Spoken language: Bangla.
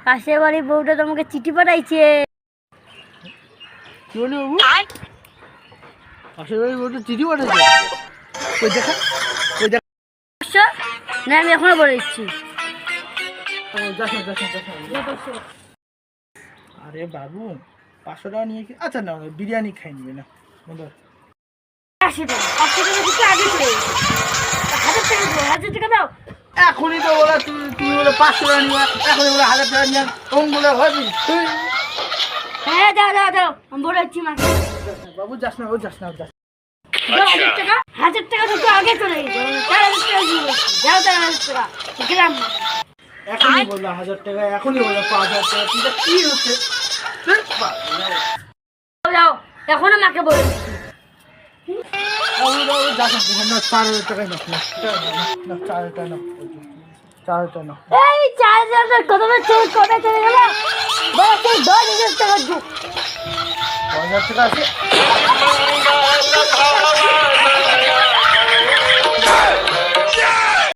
পাশের বাড়ির বউটা তোমাকে চিঠি পাঠাইছে। কি বলি বাবু? পাশের বাড়ির বউটা চিঠি পাঠাইছে? ওই দেখা, ওই দেখা। না আমি এখনো বলে দিচ্ছি। আরে বাবু 500 টাকা নিয়ে কি? আচ্ছা না, বিরিয়ানি খাই নিবে না। 80 টাকা, 500 টাকা দিতে আগে চলে গেছে। 1000 টাকা দাও, 1000 টাকা দাও। এখনই তো বলে তুমি বলে 500 টাকা নিবে, এখনই বলে 1000 টাকা নিয়ে ওম বলে হবি তুই। হ্যাঁ দাও দাও দাও, আমি বলে দিচ্ছি মাকে। বাবু যাস না, ও যাস না, যাস। দাও 1000 টাকা, 1000 টাকা দুটো আগে চলে গেছে। 4000 টাকা দিয়ে বলছি, দাও 4000 টাকা। গেলাম না। এখনই বললো 1000 টাকা, এখনই বললো 5000 টাকা, কিন্তু কি হচ্ছে? দাও, এখনো মাকে বলে দিচ্ছি। বাবু বাবু যাস না, 4000 টাকা না, 4000 টাকা না, 4000 টাকা না। এই 4000 কত কবে চলে গেল? বলে 10,000 টাকা দিও। 5000 টাকা আছে।